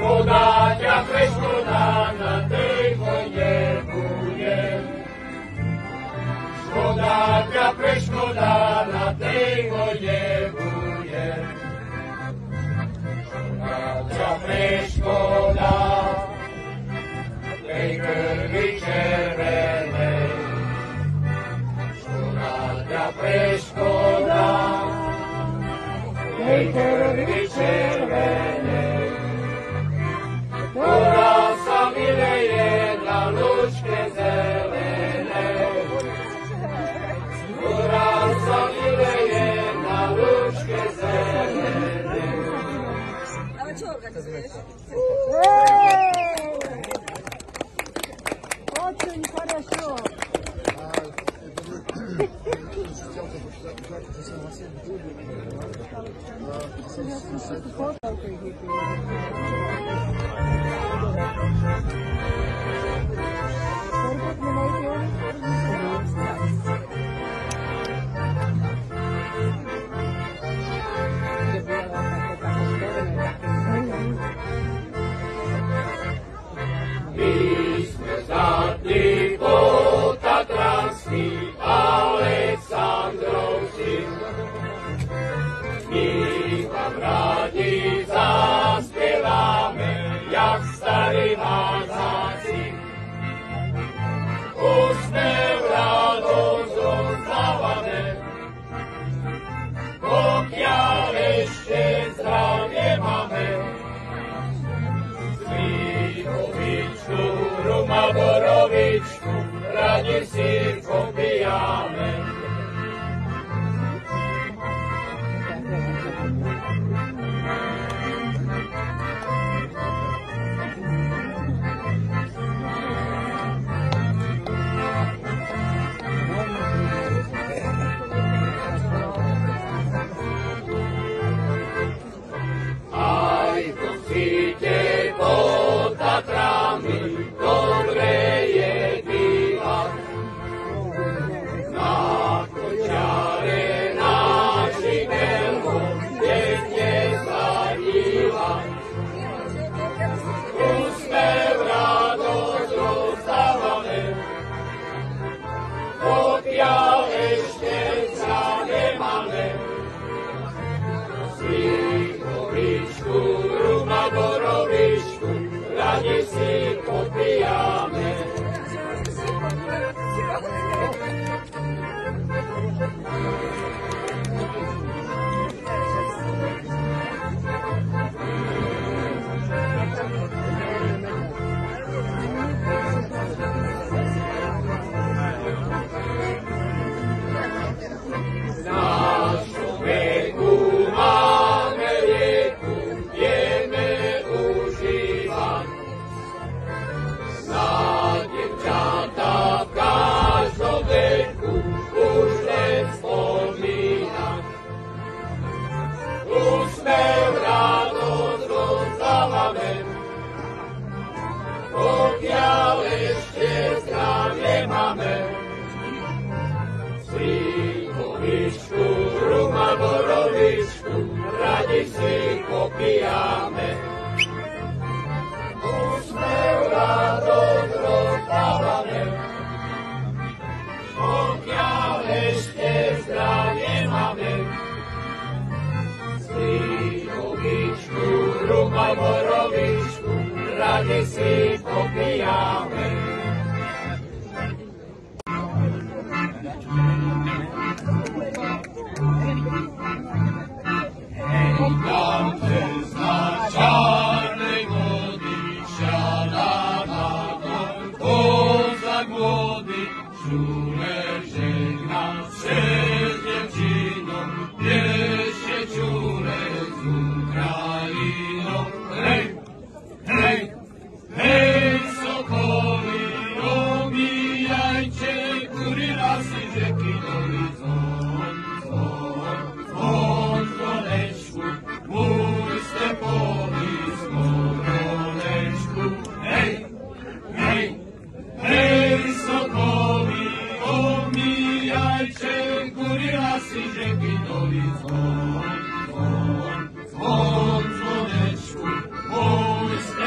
Škoda ťa preškoda, na tej vojne budem. Škoda ťa preškoda, na tej vojne budem. Škoda ťa preškoda, tej krvi červenej. Škoda ťa preškoda, tej krvi červenej. Ktorá sa vyleje na lúčke zelenej. Ktorá sa vyleje na lúčke zelenej. Ale čo organizuješ? Очень хорошо. Borovičku, radi si popijame. Aj pustíte pod Tatrami, dobre je bývať. Na koťare naši veľko pekne zadívať. Úsmev, radosť rozdávame, pokiaľ ešte sa nemáme. Slivovičku, ruma borovičku, radi si popijame. Na človeku máme rieku, vieme užívať. Na devčatá v každom veku už len spomínať. Úsmev, radosť rozdávame, pokiaľ ešte zdravie máme. Slivovičku, ruma borovičku, radi si popijame. Úsmev, radosť rozdávame, pokiaľ ešte zdravie máme. Slivovičku, ruma borovičku, radi si popijame. Tam cez na čarnej vody šala na dom, kozak vody, čule žegna se s devčinom, ešte čule s Ukrajinou. Hej, hej, hej, sokovi, omíjajte, kurila si řeky doli zvon, zvon, zvon, zvonečku, môj stepový zvoronečku. Hej, hej, hej, sokovi, omíjajte, kurila si řeky doli zvon, zvon, zvon, zvonečku, môj stepový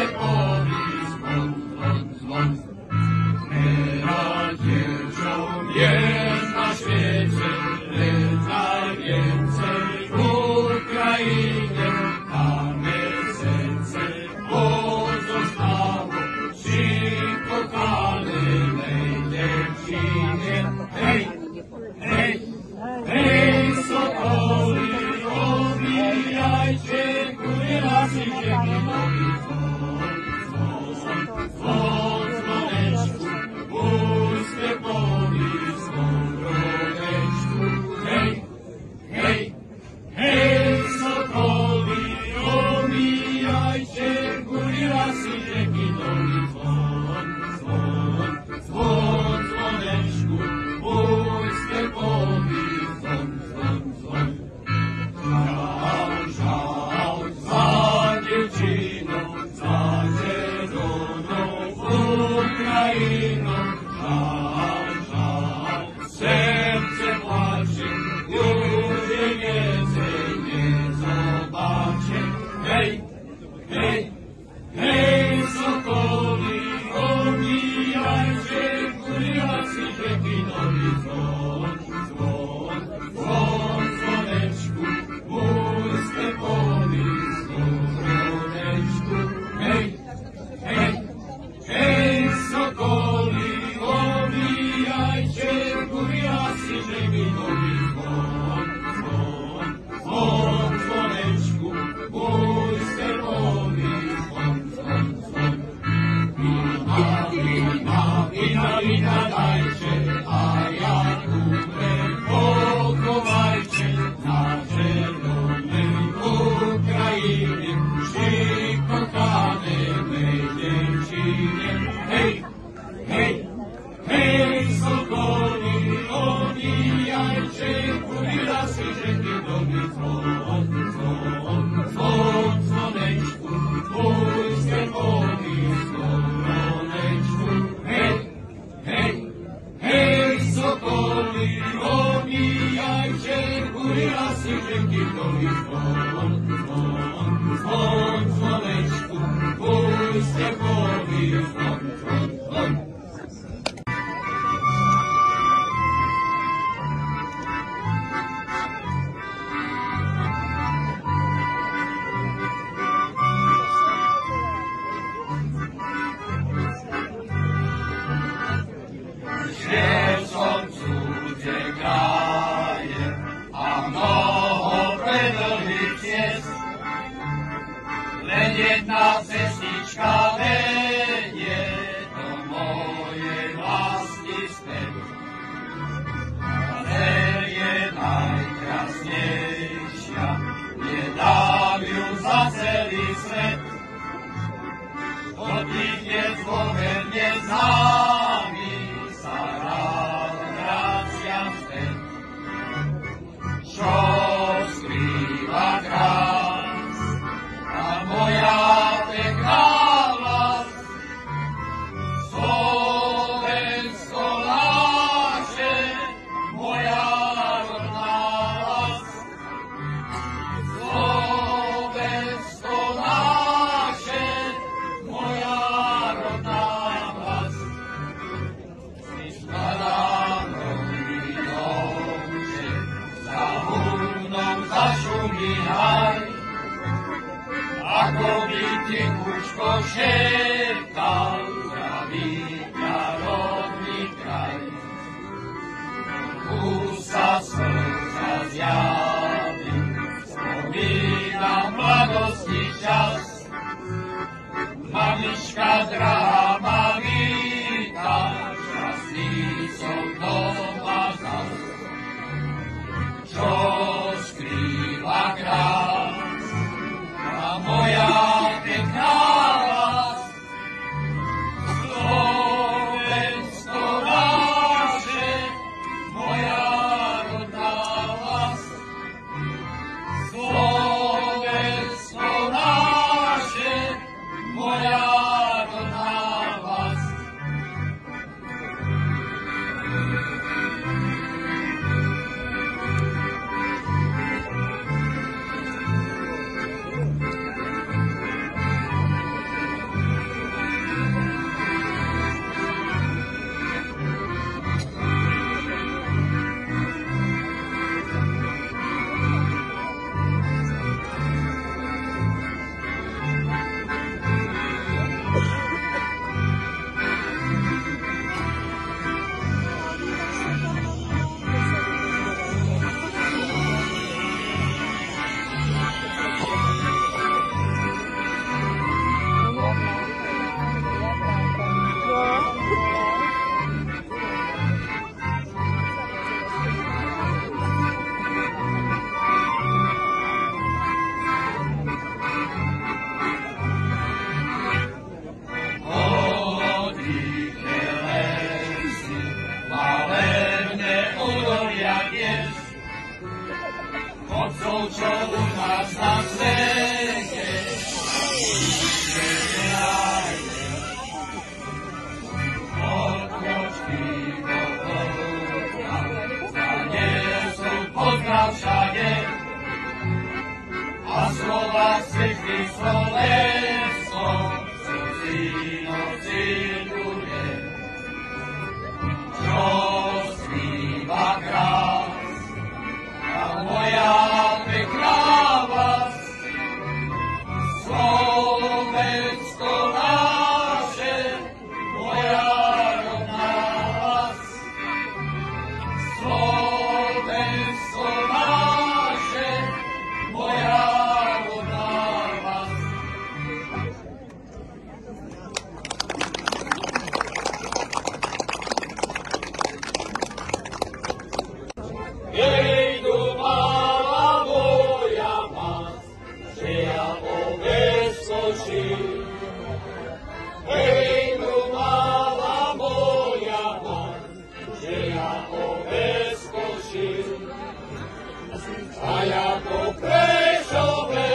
a ja po Prešove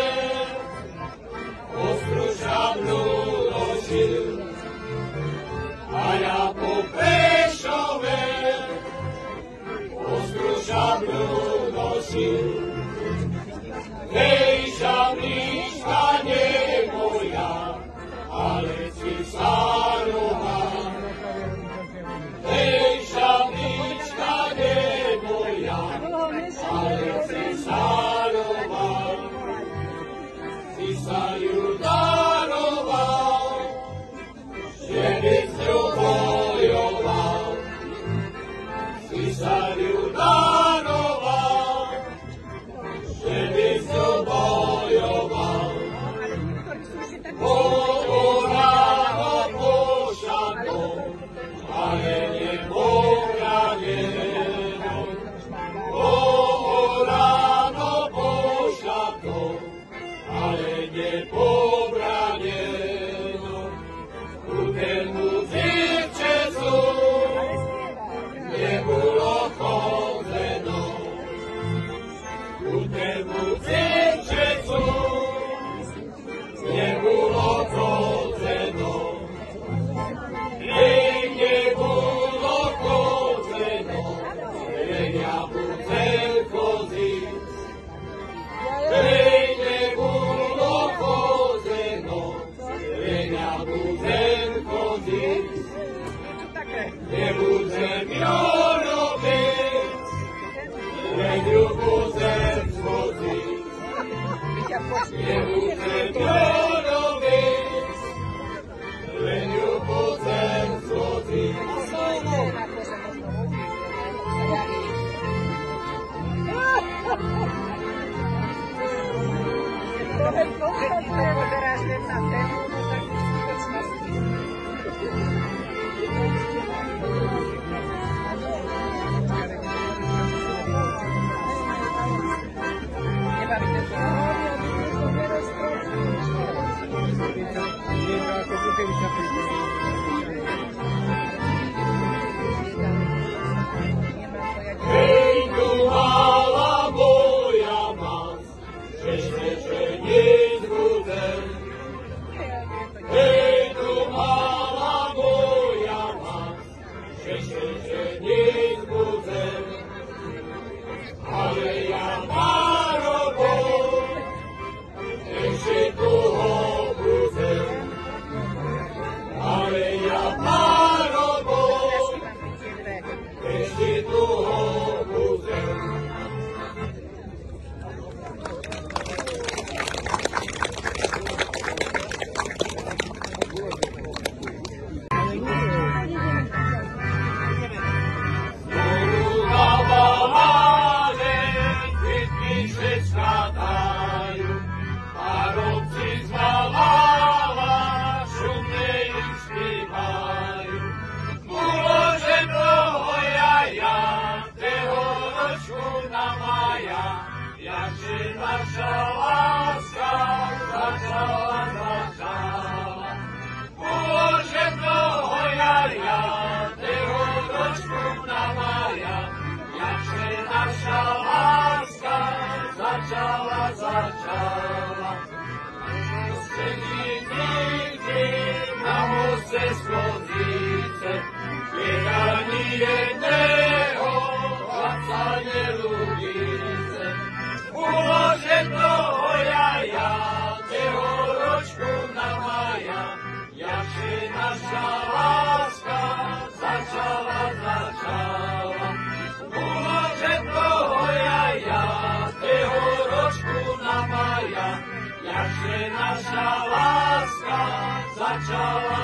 ostru šablu nosil. A ja po Prešove ostru šablu nosil. Hej, šablička nie moja, ale cisárová. Hej, šablička nie moja, ale cisárová. Cisár ju daroval, že by s ňou bojoval. Cisár ju daroval, že by s ňou bojoval. Poráno pošatom, ale nepobraneno. Poráno pošatom, ale nepobraneno. U tému zivčecu nebulo chodzeno. U tému zivčecu nebulo chodzeno. Jej nebulo chodzeno, len ja budem chodiť. Jej nebulo chodzeno, len ja budem chodiť. Nebudem ju robiť, len ju budem chodiť. Nebudem ju robiť, len ju budem chodiť. Hej, tu mala moja mas, ešte ženiť budem. Hej, tu mala moja mas, ešte ženiť budem. Ale ja narobom, ešte tu ho budem. Ale ja narobom, ešte tu ho budem. Naša láska začala. Bože toho jaja, tehoročku na maja, jakže naša láska začala. Sedí nikdy na moste schodíce, je ani jedného chlapca nelúbíce. Bože toho jaja, tehoročku na maja, jakže naša láska začala. Bože toho jaja, tehoročku na maja, jakže naša láska začala.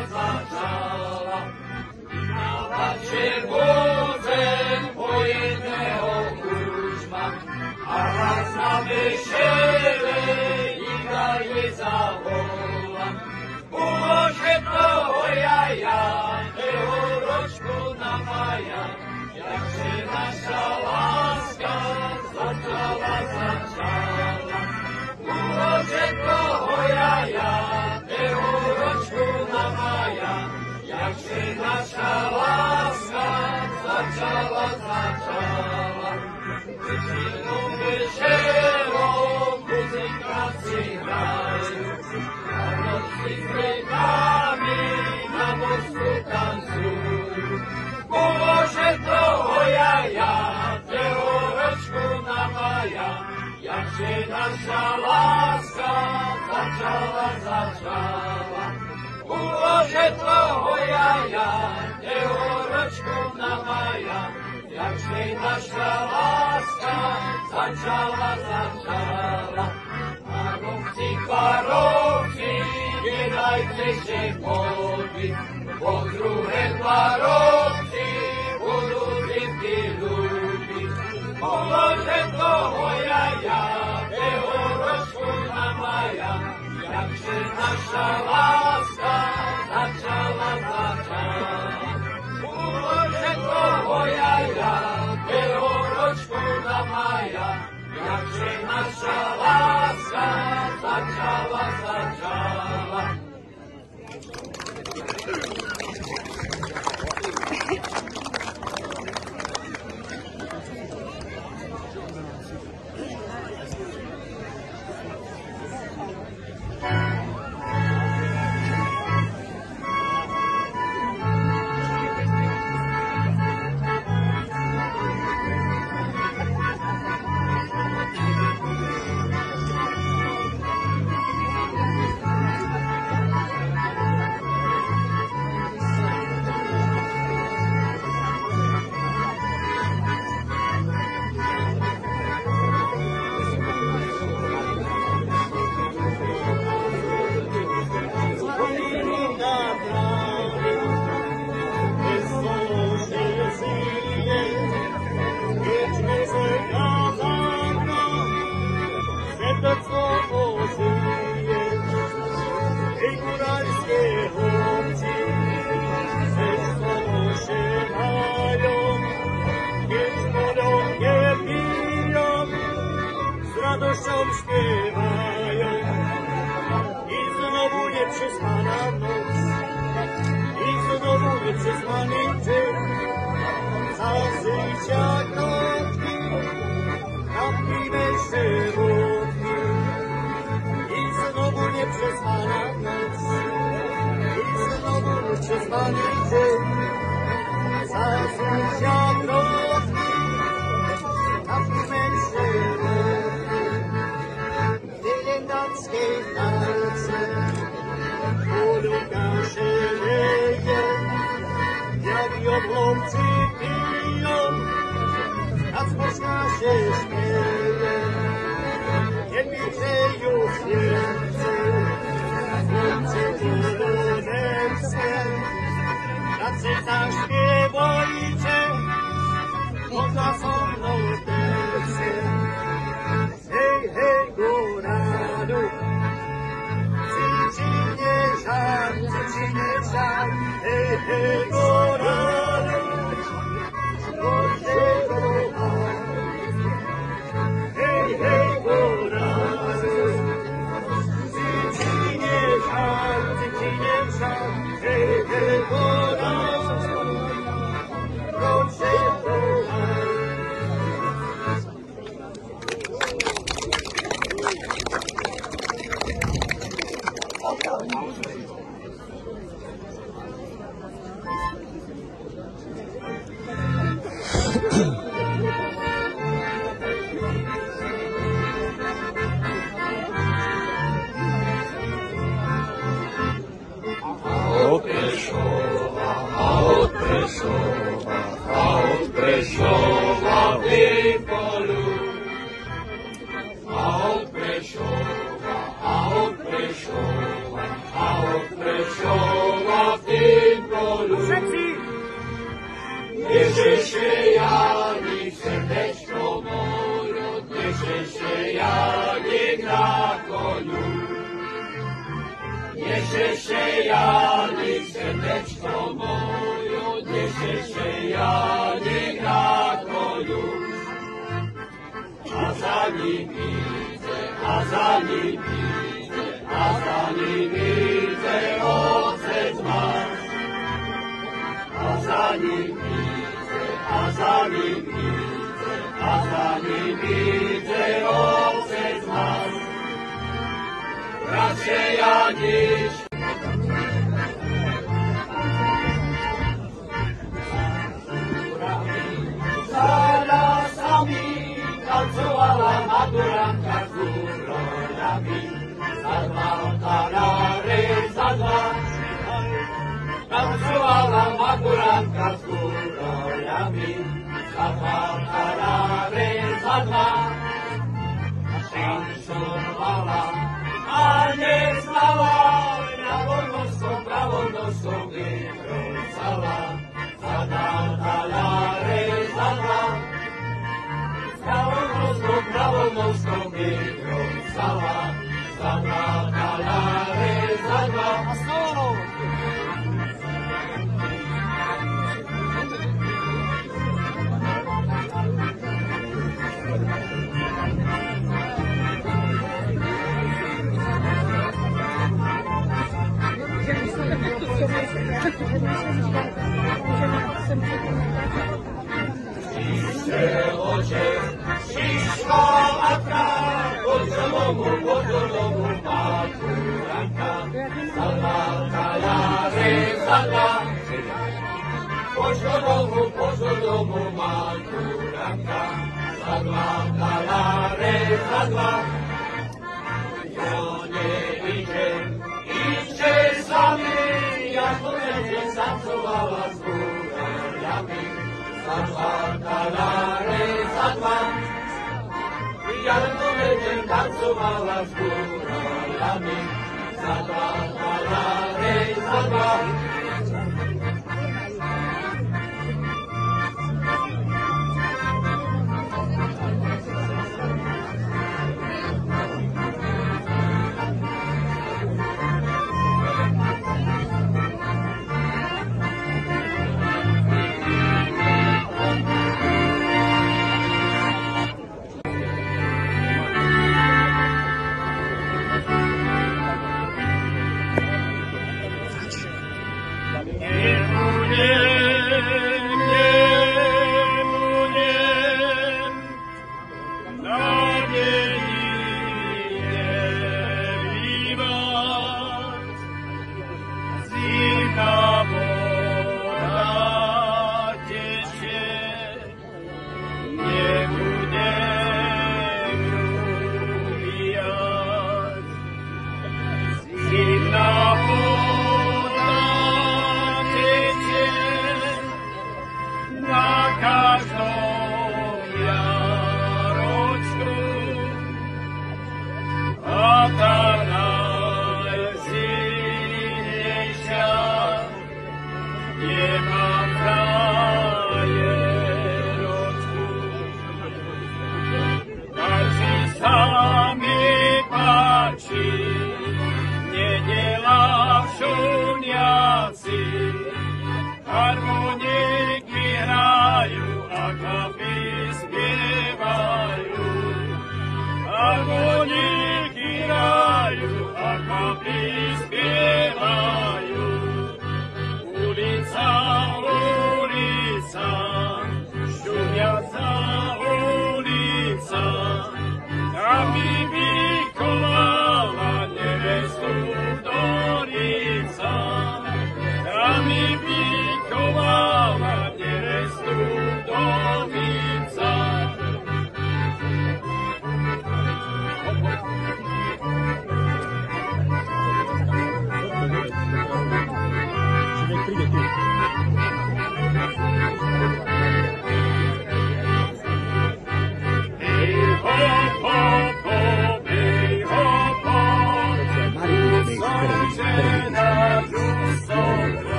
Na večer budem po jedného kružma, a hlas na večere iba je zavolá. Bože toho jaja, tehoročku na maja, jakže naša láska začala. Bože toho jaja, tehoročku na maja, jakže naša láska začala. Weselą muzyka grają, a w nocy z brekami na mostu tancują. Może to ja, teoreczku na maja, jak się nasza łaska zaczęła. Może to ja, teoreczku na maja, jak się nasza łaska zaczęła. Parowcy, nie dajcie się pobić, bo drugie parowcy budú rybky lubić. Może to ja, teoreczku na maja, jak się nasza łaska zaczęła. Może to ja, teoreczku na maja, jak się nasza łaska zaczęła. Radością śpiewają i znowu nieprzespana noc, i znowu nieprzespany dzień. Za życia krótki napijmy się wódki i znowu nieprzespana noc, i znowu nieprzespany dzień. Za życia krótki napijmy się wódki. Wielendackiej walce Polka się leje, jak joblący piją, a spoczka się śmieje. Nie bijcie już więcej, słońce zielonerskie, tacy zaśpiewajcie, poza są norderskie. Hej, hej, góradu, ci nie żal, hej, hej, góradu, Boże kocham. Hej, hej, góradu, ci nie żal, hej, hej, góradu, Boże kocham. Od Prešova v polu, od Prešova v polu. Neže się Janik, serdeczko moje, neže się Janik na koniu. Neže się Janik, serdeczko moje, neže się Janik na koniu. A za nim idzie, ocet masz. A za nim idzie, a za nimi ide ovce z nás. Radšej ja nič. Za sami tancovala maturantka s úrojami. Za dva taláre, za dva. Tancovala maturantka s úrojami. Za dva taláre, za dva. Tancovala a neznala, pravodnosťou vytrúcala. Za dva taláre, za dva. Pravodnosťou vytrúcala. Za dva taláre, za dva. Šiška matka, pod domu maturantka. Za dva taláre, za dva. Pod domu maturantka. Za dva taláre, za dva. Ja nevidím, ište sami, ako nevidím, tancovala s úrojami. Za dva taláre, za dva. Ja nevidím, tancovala s úrojami. Za dva taláre, za dva.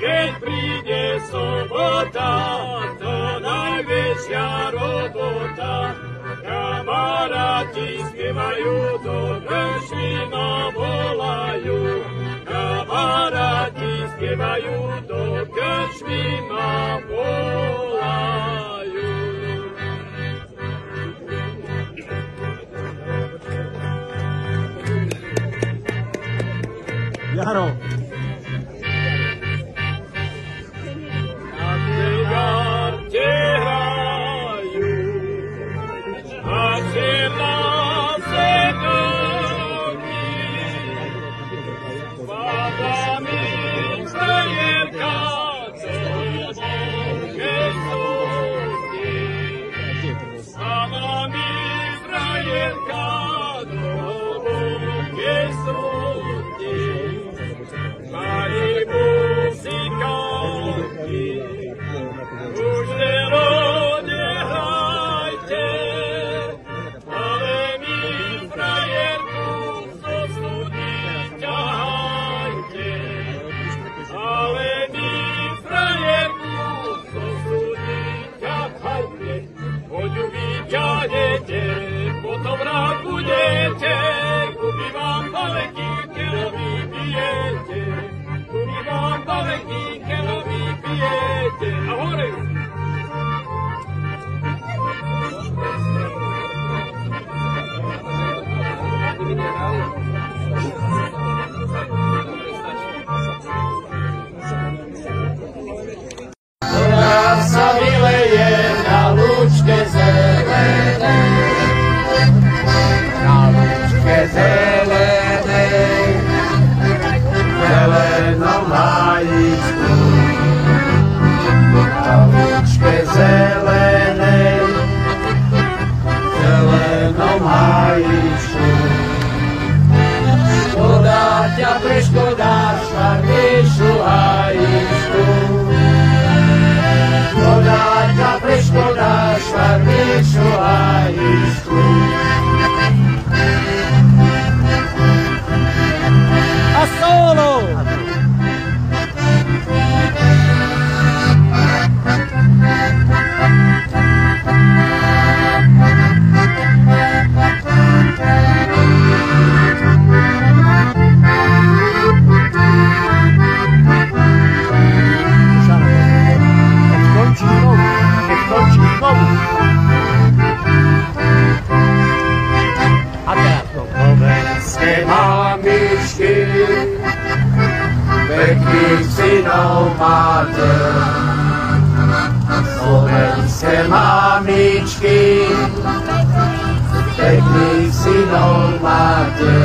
Keď príde spievajú, do krčmína volajú. Kamaráti spievajú, do krčmína volajú. Jaro. Na trigarte hrajú, a černá zedoví, padami frajerka, co moke súdi. Padami frajerka, co moke súdi. Mali muzikanti, už nerode hrajte, ale mi frajerku zo studí ťahajte. Ale mi frajerku zo studí ťahajte, poď ju vyťahnete, potom rád budete, kúpi vám paleky, keď vypijete. Kúpi vám paleky, keď vypijete. A hore! Ktorá sa vyleje na lúčke zelenej, na lúčke zelenej, zelenom hájičku, na lúčke zelenej, zelenom hájičku. Škoda ťa preškodáš, švarnejšiu hájičku. Škoda ťa preškodáš, švarnejšiu hájičku. A solo! A teraz to. Slovenské mamičky, pekných synov máte. Slovenské mamičky, pekných synov máte.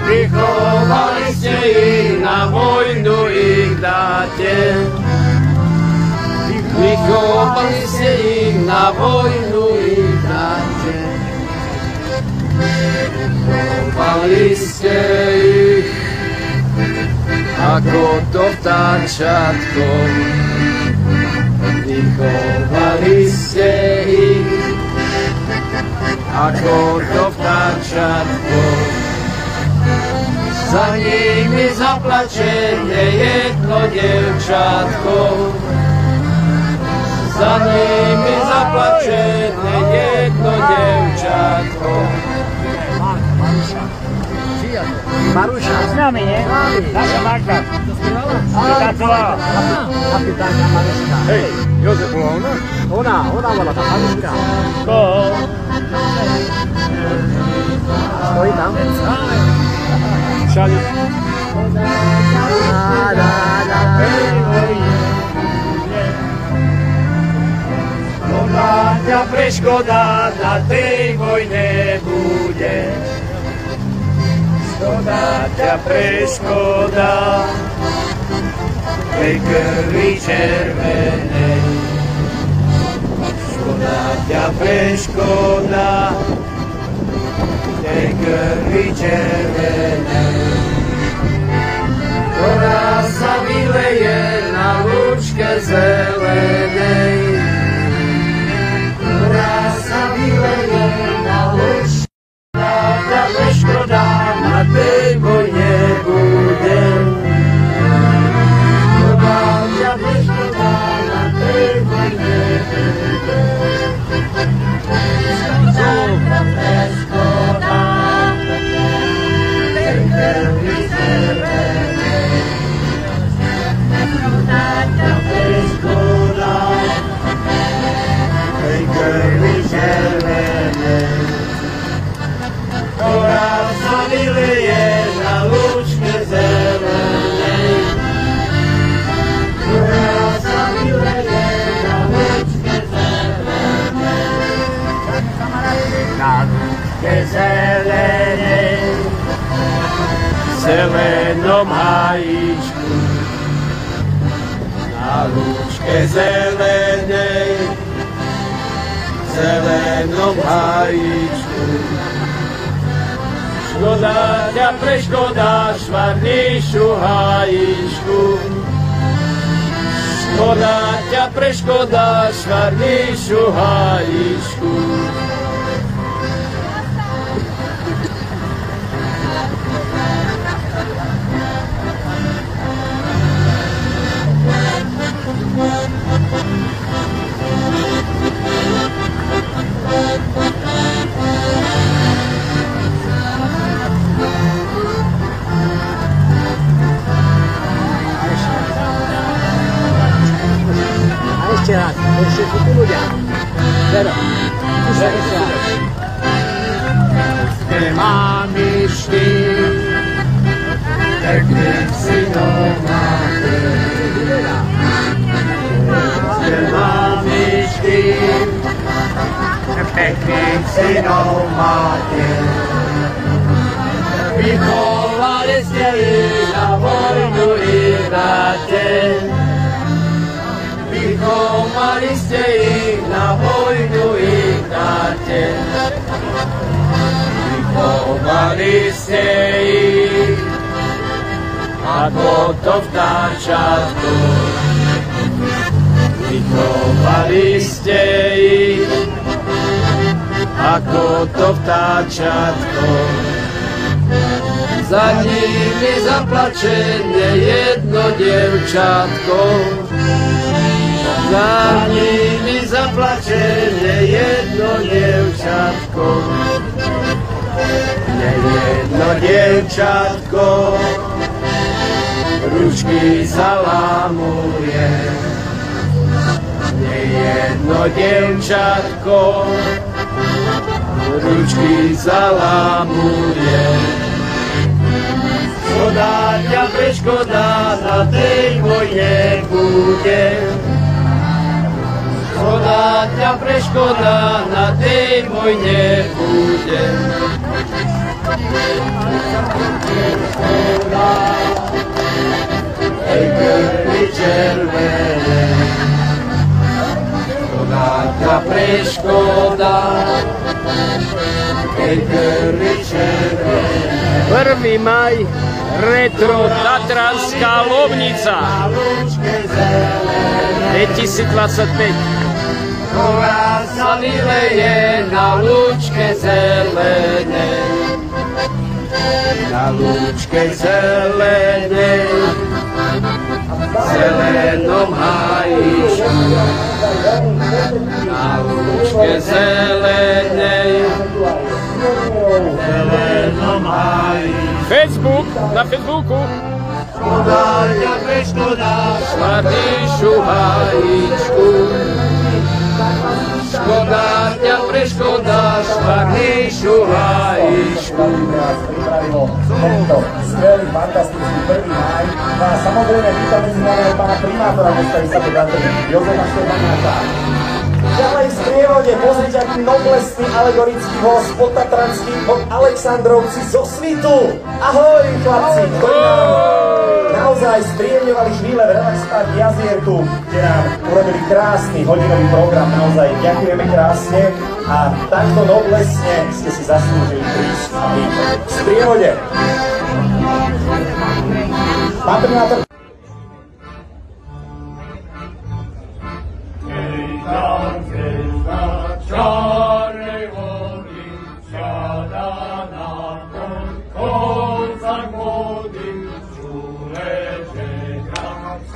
Vychovali ste ich, na vojnu ich dáte. Vychovali ste ich, na vojnu ich dáte. Vychovali ste ich, ako to vtáčatko. Vychovali ste ich, ako to vtáčatko. Za nimi zaplače nejedno dievčatko. Za nimi zaplače nejedno dievčatko. Maruša. S nami, nie? Naša Magda. Vytacovala. Kapitánka Maruška. Hej, Jozef bola ona? Ona bola tá Maruška. Ko? Stojí tam? Všade. Škoda ťa preškoda na tej vojne bude. Škoda ťa preškoda tej krvi červenej. Škoda ťa preškoda tej krvi červenej, ktorá sa vyleje na lúčke zelenej. Ktorá sa vyleje na lúčke, ťa preškoda na tej vojne bude. Škoda ťa preškoda na tej vojne bude. na lúčke zelenej, zelenom hajíčku, na lúčke zelenej, zelenom hajíčku. Škoda ťa preškodáš, varnejšiu hajíčku. Škoda ťa preškodáš, varnejšiu hajíčku. Ešte raz, ešte sú tu ľudia. Vero, ešte raz. Kde mamičky, pekných synov máte. Kde mamičky, pekných synov máte. Vychovali ste ich na vojnu i dáte. Vychovali ste ich na vojnu ich dáte. Vychovali ste ich ako to vtáčatko. Vychovali ste ich ako to vtáčatko. Za nimi zaplače nejedno dievčatko. Za nimi zaplače nejedno dievčatko. Nejedno dievčatko ručky zalámuje. Nejedno dievčatko ručky zalámuje. Škoda ťa preškoda, na tej vojne bude. Škoda ťa preškoda, na tej vojne bude. Škoda, tej krvi červené. Škoda ťa preškoda, tej krvi červené. 1. maj, Retro Tatranská Lomnica 2025. Ktorá sa vyleje na lúčke zelenej. Na lúčke zelenej, zelenom hajíčku. Na lúčke zelenej, zelenom hajíčku. Facebook, na Facebooku. Škoda ťa preškodáš, varnejšiu hajíčku. Škoda ťa preškodáš, varnejšiu hajíčku. Pripravilo tento skvelý, fantastický 1. máj. No a samozrejme vítame známeho pána primátora mesta Vysoké Jozefa Štepaňáka. Ďalej v sprievode pozrite, aký noblesný alegorický voz podtatranský od Alexandrovci zo Svitu. Ahoj chlapci, ktorí nám naozaj spríjemňovali chvíle v Relax Park Jazierku, kde nám urobili krásny hodinový program. Naozaj ďakujeme krásne a takto noblesne ste si zaslúžili prísť a byť v sprievode. Pán primátor. Czarnej wody siada na końcach młodych, czule gra z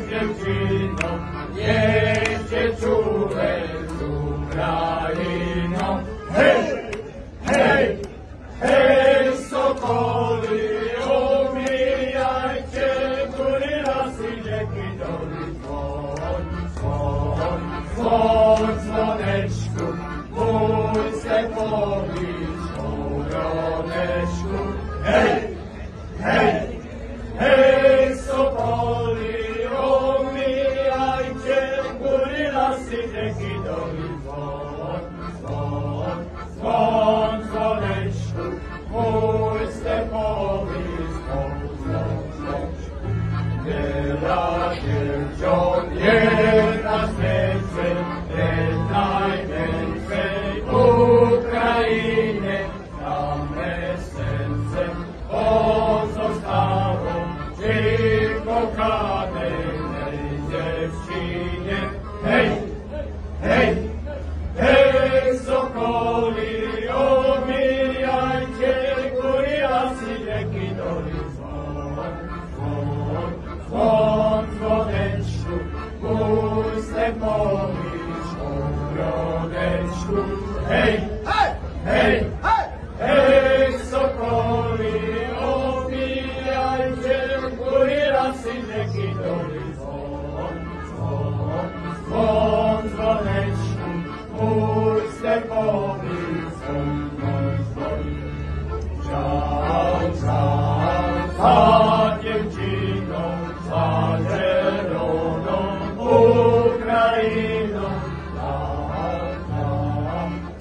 dziewczyną, nieście czule z Ukrainą. Hej, hej, hej, sokoły, omijajcie slnečku, hej, hej, hej, hej, hej, sokoly, obíjajte, kuri rasy nekytový zvon, zvon, zvon, zvonečku, môj stepový zvon, zvon, zvon. Čau, čau, za devčinou, za zelenou Ukrajinou,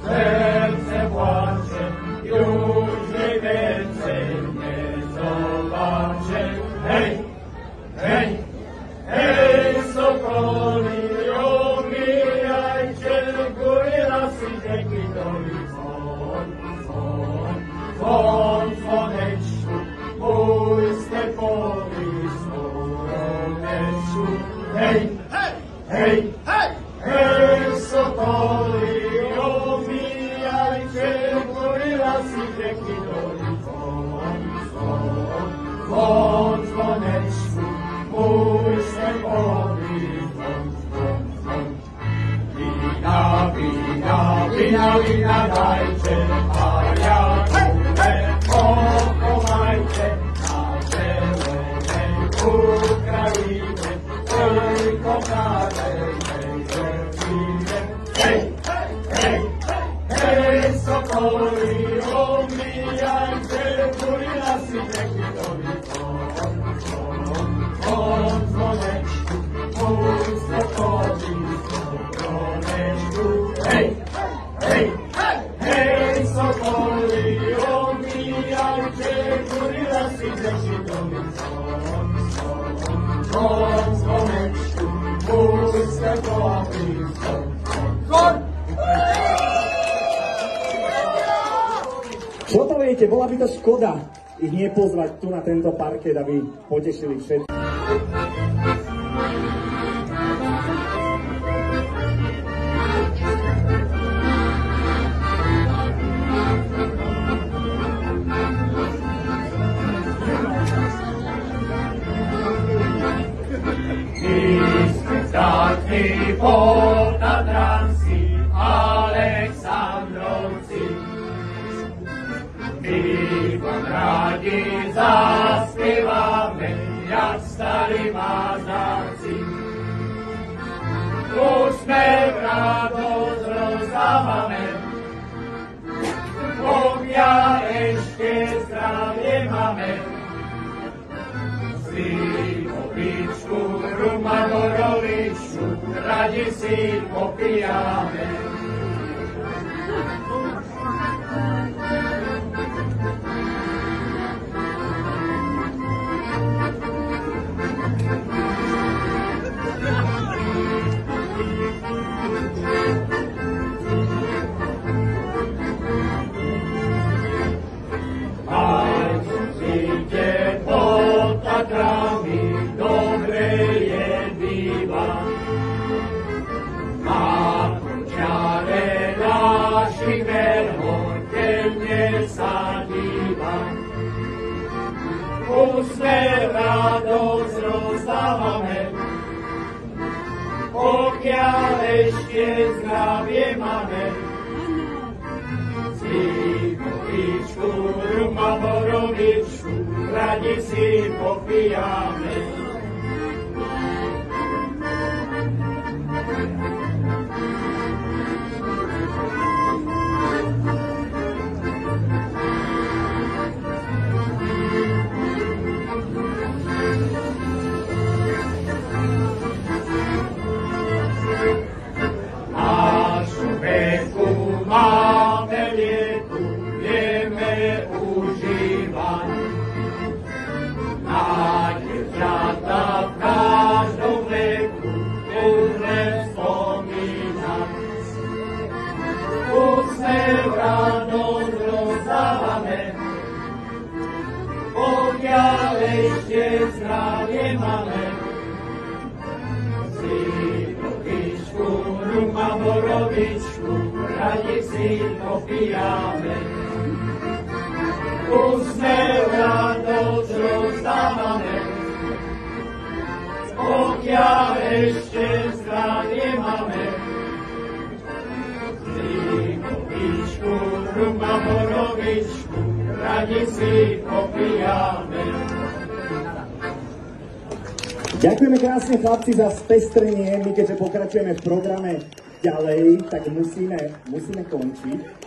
serce płacze, już nie więcej nie zobaczę. Hej, hej, hej, sokoli, omijajcie, góry lasy, rzeki, domy, dzwon, dzwon, dzwon, dzwoneczku, mój stepowy dzwoneczku. Hej, hej, hej, hej, hej, sokoli, omijajcie, góry lasy, rzeki, domy, dzwon, dzwon, dzwon, dzwoneczku, mój stepowy dzwon, dzwon, dzwon. Wina, wina, wina, wina dajcie, a ja pochowajcie na zielonej Ukrainie, oj, kochanej dziewczynie. Hej, hej, hej, hej, sokoły, omijajcie, góry lasy, rzeki, domy, dzwon, dzwon, dzwon, dzwoneczku, mój stepowy dzwoneczku. Hej, hej, hej, hej, sokoły, omijajcie, góry lasy, rzeki, domy, dzwon, dzwon, dzwon, dzwoneczku, mój stepowy dzwon, dzwon. Čo to viete, bola by to škoda ich nepozvať tu na tento parket, aby potešili všetkých. Zdatný Potatranci, Aleksandrovci, my vám rádi zaspívame, jak starí maznáci. Úsmev, radosť rozdávame, Bohia ešte zdravie máme. Slivovičku, Rumanorovičku, radi si popijame. Úsmev, radosť rozdávame, pokiaľ ešte zdravie máme. Slivovičku, Rumanorovičku, radi si popijame. Zdravie máme, Slivovičku, Rumanorovičku, radi si popijame. Úsmev, radosť rozdávame, pokiaľ ešte zdravie máme. rum a borovičku, radi si popijame. Ďakujeme krásne chlapci za spestrenie. My keďže pokračujeme v programe ďalej, tak musíme končiť.